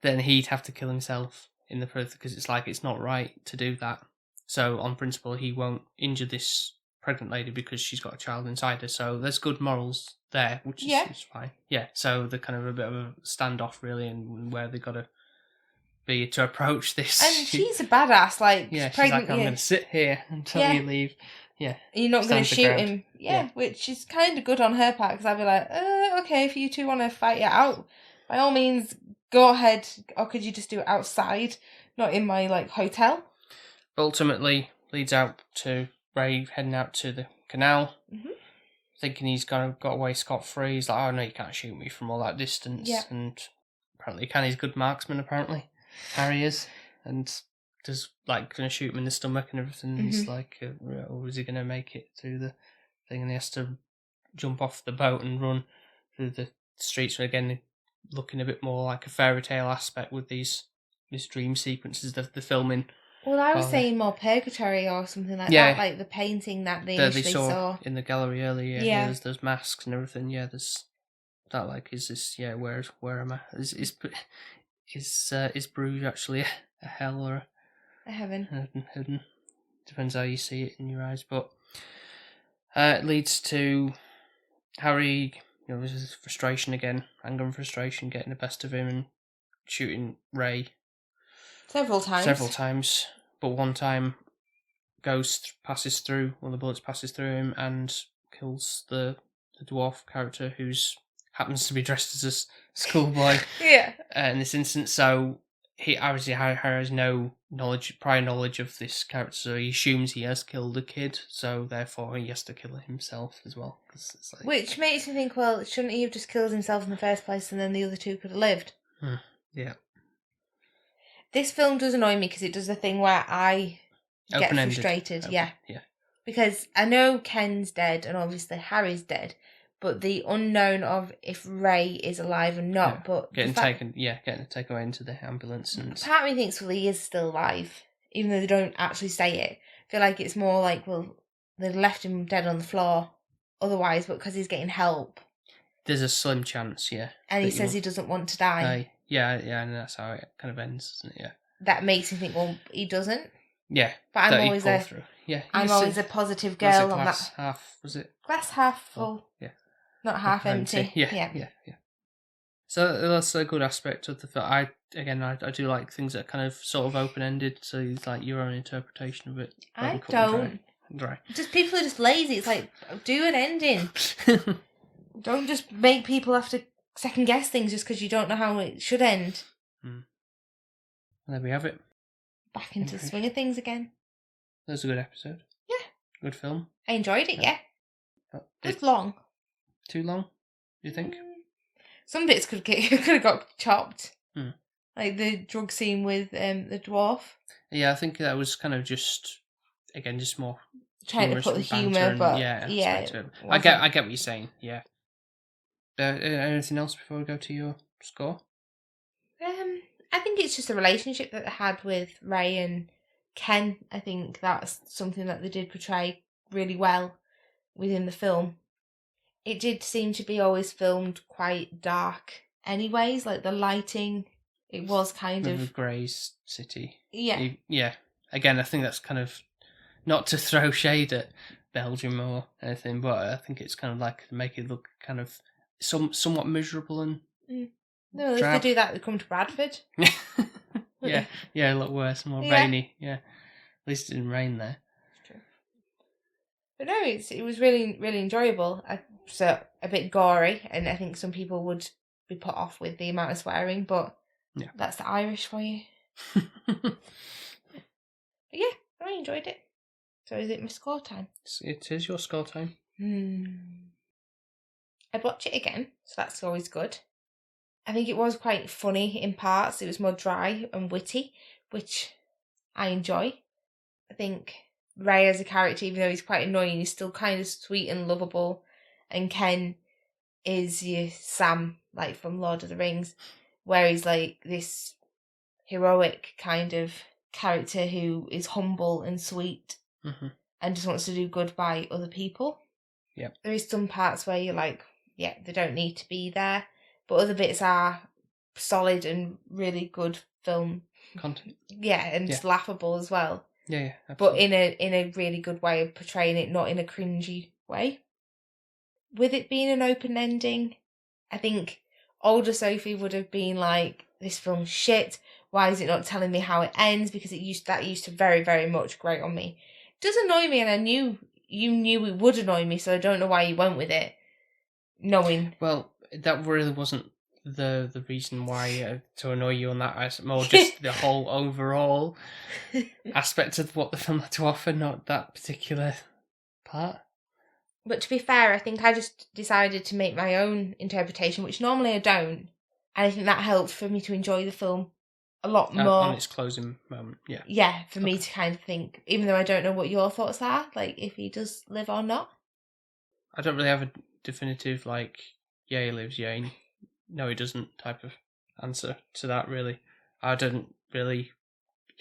S2: then he'd have to kill himself in the process, because it's like, it's not right to do that. So on principle, he won't injure this pregnant lady because she's got a child inside her. So there's good morals there, which is fine. Yeah, so they're kind of a bit of a standoff, really, and where they got to be to approach this.
S3: And she's a badass, like,
S2: she's
S3: pregnant.
S2: Like, I'm going to sit here until you leave. Yeah.
S3: You're not going to shoot
S2: ground.
S3: him. Yeah, which is kind of good on her part, because I'd be like, okay, if you two want to fight it out, by all means, go ahead. Or could you just do it outside, not in my, like, hotel?
S2: But ultimately, leads out to Ray heading out to the canal, thinking he's got away scot-free. He's like, oh no, you can't shoot me from all that distance.
S3: Yeah.
S2: And apparently he can. He's a good marksman, apparently. Harry is. And does, like, going to shoot him in the stomach and everything. He's like, or is he going to make it through the thing? And he has to jump off the boat and run through the streets. And again, looking a bit more like a fairy tale aspect with these dream sequences that they're filming.
S3: Well, I was saying more purgatory or something like that, like the painting that they initially saw
S2: in the gallery earlier. Yeah, there's those masks and everything. Yeah, there's that. Like, is this? Yeah, where am I? Is Bruges actually a hell or
S3: a heaven?
S2: Heaven. Depends how you see it in your eyes, but it leads to Harry. There's his frustration again, anger and frustration, getting the best of him and shooting Ray. Several times, but one time passes through, one of the bullets passes through him and kills the dwarf character, who's happens to be dressed as a schoolboy. In this instance, so he obviously has no prior knowledge of this character, so he assumes he has killed a kid, so therefore he has to kill himself as well. It's like...
S3: Which makes me think, well, shouldn't he have just killed himself in the first place, and then the other two could have lived?
S2: Yeah.
S3: This film does annoy me because it does the thing where I get frustrated. Yeah. Because I know Ken's dead and obviously Harry's dead, but the unknown of if Ray is alive or not. But
S2: getting taken away into the ambulance, and
S3: part of me thinks, well, he is still alive, even though they don't actually say it. I feel like it's more like, well, they've left him dead on the floor otherwise, but because he's getting help.
S2: There's a slim chance, yeah.
S3: And he says he doesn't want to die.
S2: Yeah, and that's how it kind of ends, isn't it? Yeah.
S3: That makes me think, well, he doesn't.
S2: Yeah.
S3: But I'm always a positive girl on that.
S2: Half, was it?
S3: Glass half full,
S2: Yeah.
S3: not half empty.
S2: Yeah. So that's a good aspect of the film. I do like things that are kind of sort of open-ended, so it's like your own interpretation of it.
S3: I
S2: Cut and
S3: don't.
S2: dry.
S3: Just people are just lazy. It's like, do an ending. Don't just make people have to second guess things just because you don't know how it should end.
S2: There we have it.
S3: Back into the swing of things again.
S2: That was a good episode.
S3: Yeah.
S2: Good film.
S3: I enjoyed it, yeah.
S2: But
S3: Just long.
S2: Too long, do you think?
S3: Some bits could have got chopped.
S2: Hmm.
S3: Like the drug scene with the dwarf.
S2: Yeah, I think that was kind of just more
S3: Trying to put the
S2: banter
S3: humour,
S2: and,
S3: but
S2: aspect to it. I get what you're saying, yeah. Anything else before we go to your score?
S3: I think it's just the relationship that they had with Ray and Ken. I think that's something that they did portray really well within the film. It did seem to be always filmed quite dark anyways, like the lighting, it was kind
S2: With
S3: of...
S2: the Grey's City.
S3: Yeah.
S2: Yeah. Again, I think that's kind of, not to throw shade at Belgium or anything, but I think it's kind of like to make it look kind of somewhat miserable and...
S3: No, at least they do that, they come to Bradford.
S2: yeah, a lot worse, more
S3: Yeah.
S2: rainy, yeah. At least it didn't rain there.
S3: True. But no, it was really, really enjoyable. So a bit gory, and I think some people would be put off with the amount of swearing, but that's the Irish for you. But yeah, I enjoyed it. So is it my score time?
S2: It is your score time.
S3: I'd watch it again, so that's always good. I think it was quite funny in parts. It was more dry and witty, which I enjoy. I think Ray as a character, even though he's quite annoying, he's still kind of sweet and lovable. And Ken is your Sam, like from Lord of the Rings, where he's like this heroic kind of character who is humble and sweet and just wants to do good by other people.
S2: Yep.
S3: There is some parts where you're like, yeah, they don't need to be there. But other bits are solid and really good film
S2: content.
S3: Yeah, and just laughable as well.
S2: Yeah, absolutely.
S3: But in a really good way of portraying it, not in a cringy way. With it being an open ending, I think older Sophie would have been like, this film's shit. Why is it not telling me how it ends? Because that used to very, very much grate on me. It does annoy me, and I knew you knew it would annoy me, so I don't know why you went with it, knowing.
S2: Well, that really wasn't the reason why to annoy you on that. It's more just the whole overall aspect of what the film had to offer, not that particular part.
S3: But to be fair, I think I just decided to make my own interpretation, which normally I don't. And I think that helped for me to enjoy the film a lot more.
S2: On its closing moment, yeah.
S3: Yeah, for me to kind of think, even though I don't know what your thoughts are, like if he does live or not.
S2: I don't really have a definitive, like, yeah, he lives, yeah, no, he doesn't type of answer to that, really. I didn't really,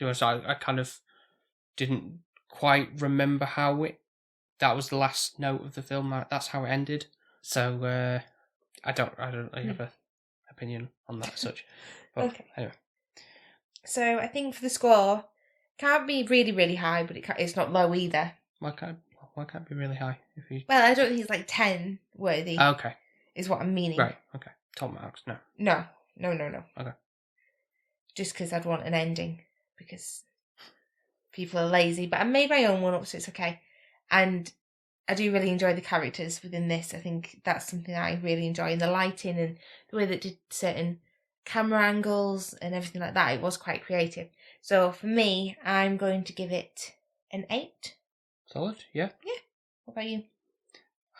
S2: I kind of didn't quite remember how that was the last note of the film, that's how it ended. So, I don't really have an opinion on that as such. But
S3: okay.
S2: Anyway.
S3: So I think for the score, can't be really, really high, but it's not low either.
S2: Why can't it be really high?
S3: Well, I don't think it's like 10 worthy.
S2: Okay.
S3: Is what I'm meaning.
S2: Right, okay. Top marks, no.
S3: No.
S2: Okay.
S3: Just because I'd want an ending, because people are lazy, but I made my own one up, so it's okay. And I do really enjoy the characters within this. I think that's something I really enjoy, and the lighting and the way that did certain camera angles and everything like that. It was quite creative. So for me, I'm going to give it an 8.
S2: Solid, yeah.
S3: Yeah. What about you?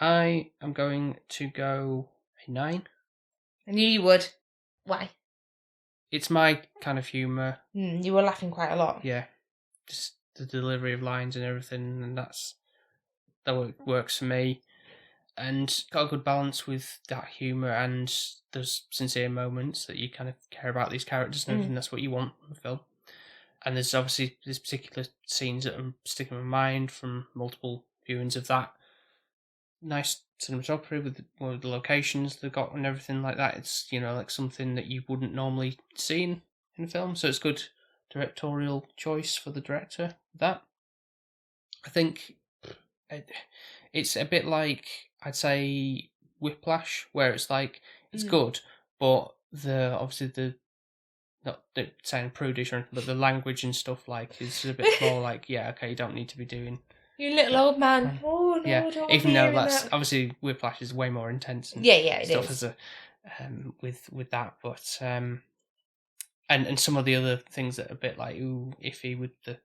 S2: I am going to go a 9.
S3: I knew you would. Why?
S2: It's my kind of humour.
S3: You were laughing quite a lot.
S2: Yeah. Just the delivery of lines and everything, and that works for me. And got a good balance with that humour and those sincere moments that you kind of care about these characters and everything. That's what you want from a film. And there's obviously these particular scenes that are sticking in my mind from multiple viewings of that. Nice cinematography with the locations they got and everything like that. It's, like something that you wouldn't normally see in a film. So it's good directorial choice for the director. That, I think, it's a bit like, I'd say, Whiplash, where it's like it's good, but obviously the not saying prudish or anything, but the language and stuff like is a bit more like, yeah, okay, you don't need to be doing.
S3: You little old man. Oh no,
S2: Yeah,
S3: I don't
S2: even
S3: want to
S2: though
S3: hear
S2: that's
S3: that.
S2: obviously Whiplash is way more intense. And
S3: Yeah, it
S2: stuff
S3: is.
S2: as a with that, but and some of the other things that are a bit like iffy with the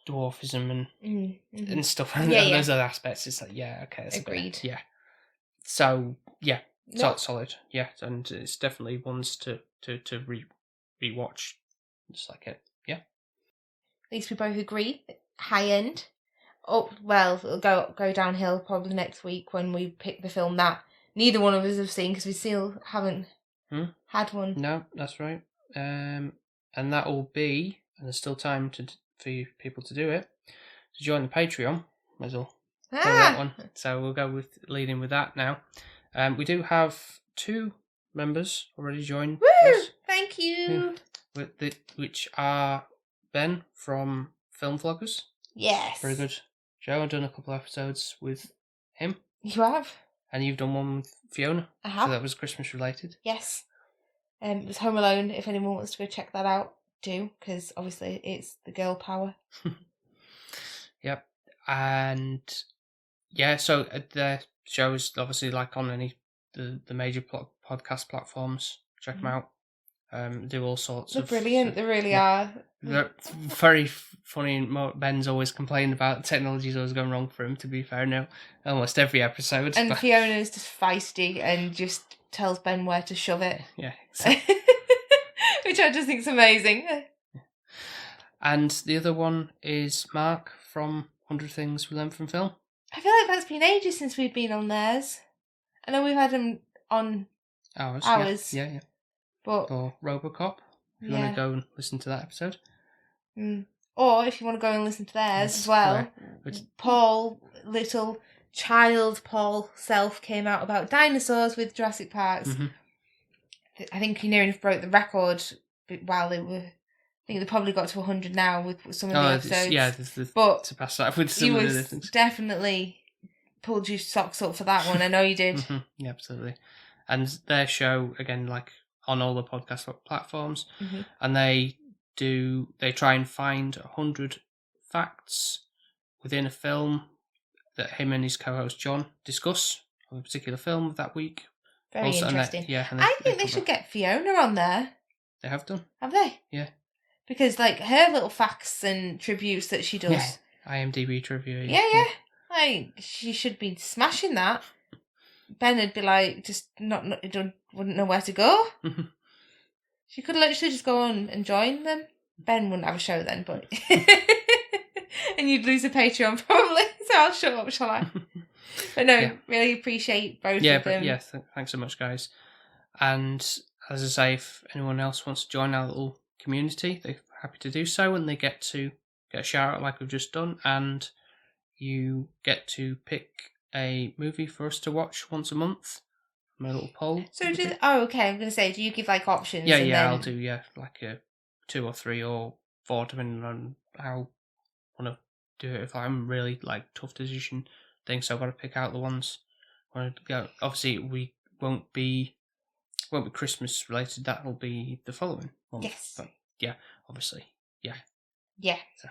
S2: dwarfism and stuff, and those other aspects. It's like, yeah, okay, that's
S3: Agreed.
S2: yeah. So yeah,
S3: No.
S2: solid. Yeah, and it's definitely ones to rewatch. Just like it. Yeah.
S3: At least we both agree. High end. Oh well, it'll go downhill probably next week when we pick the film that neither one of us have seen because we still haven't had one.
S2: No, that's right. And that will be, and there's still time for you people to do it. To join the Patreon, as well. That one. So we'll go with leading with that now. We do have 2 members already joined.
S3: Woo!
S2: Us,
S3: Thank you.
S2: which are Ben from Film Vloggers.
S3: Yes.
S2: Very good. Joe, I've done a couple of episodes with him.
S3: You have?
S2: And you've done one with Fiona.
S3: I have.
S2: So that was Christmas related.
S3: Yes. It was Home Alone. If anyone wants to go check that out, do, because obviously it's the girl power.
S2: Yep. And yeah, so the show is obviously like on any the major podcast platforms. Check them out. Do all sorts
S3: They're
S2: of...
S3: brilliant. They really are.
S2: They're very funny. Ben's always complained about technology's always going wrong for him, to be fair, now. Almost every episode.
S3: And Fiona's just feisty and just tells Ben where to shove it.
S2: Yeah.
S3: Which I just think is amazing.
S2: And the other one is Mark from 100 Things We Learned from Film.
S3: I feel like that's been ages since we've been on theirs. I know we've had them on ours.
S2: Yeah.
S3: But,
S2: or Robocop, if you want to go and listen to that episode.
S3: Or if you want to go and listen to theirs as well. Paul, little child Paul Self came out about dinosaurs with Jurassic Parks.
S2: Mm-hmm.
S3: I think he near enough broke the record while they were... I think they probably got to 100 now with some of the episodes.
S2: Yeah,
S3: but
S2: to pass that with some of the things.
S3: Definitely pulled your socks up for that one. I know you did.
S2: Yeah, absolutely. And their show, again, like on all the podcast platforms, and they try and find 100 facts within a film that him and his co-host John discuss on a particular film of that week.
S3: Very interesting.
S2: And
S3: I think they should get Fiona on there.
S2: They have done.
S3: Have they?
S2: Yeah.
S3: Because, like, her little facts and tributes that she does.
S2: Yeah. IMDb trivia.
S3: Yeah. Like, she should be smashing that. Ben would be like, just wouldn't know where to go. She could literally just go on and join them. Ben wouldn't have a show then, but... and you'd lose a Patreon probably, so I'll shut up, shall I? But no, really appreciate both of them.
S2: Thanks so much, guys. And as I say, if anyone else wants to join our little community, they're happy to do so, and they get to get a shout out like we've just done, and you get to pick a movie for us to watch once a month. My little poll.
S3: So I'm going to say, do you give like options?
S2: I'll do, like a 2 or 3 or 4, depending on how I want to do it. If I'm really like tough decision thing, so I've got to pick out the ones I want to go. Obviously, we won't be Christmas related. That will be the following month.
S3: Yes.
S2: But yeah, obviously, yeah. So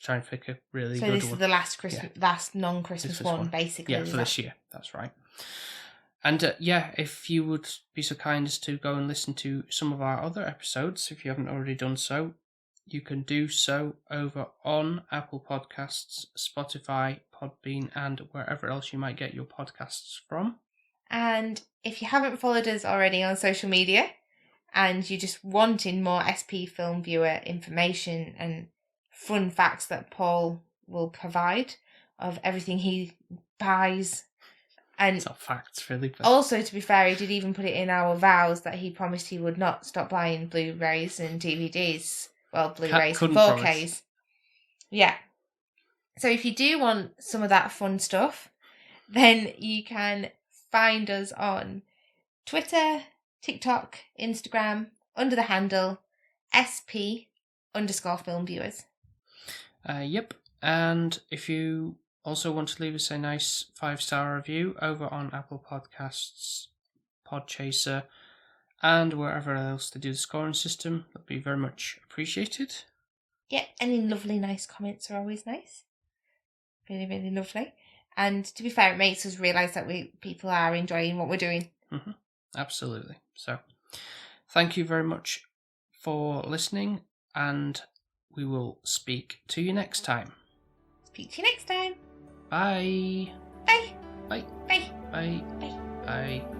S2: try and pick a really good one. So
S3: this is the last non-Christmas one, basically.
S2: Yeah, for this year. That's right. And if you would be so kind as to go and listen to some of our other episodes, if you haven't already done so, you can do so over on Apple Podcasts, Spotify, Podbean, and wherever else you might get your podcasts from. And if you haven't followed us already on social media, and you're just wanting more SP Film Viewer information and fun facts that Paul will provide of everything he buys. And it's not facts, really. But...
S3: Also, to be fair, he did even put it in our vows that he promised he would not stop buying Blu-rays and DVDs. Well, Blu-rays and 4Ks. Promise. Yeah. So if you do want some of that fun stuff, then you can find us on Twitter, TikTok, Instagram, under the handle SP_film viewers.
S2: Yep. And if you also want to leave us a nice 5-star review over on Apple Podcasts, Podchaser, and wherever else they do the scoring system, that'd be very much appreciated.
S3: Yeah, any lovely, nice comments are always nice. Really, really lovely. And to be fair, it makes us realise that people are enjoying what we're doing.
S2: Mm-hmm. Absolutely. So, thank you very much for listening, and we will speak to you next time.
S3: Speak to you next time.
S2: Bye.
S3: Bye.
S2: Bye.
S3: Bye.
S2: Bye.
S3: Bye.
S2: Bye.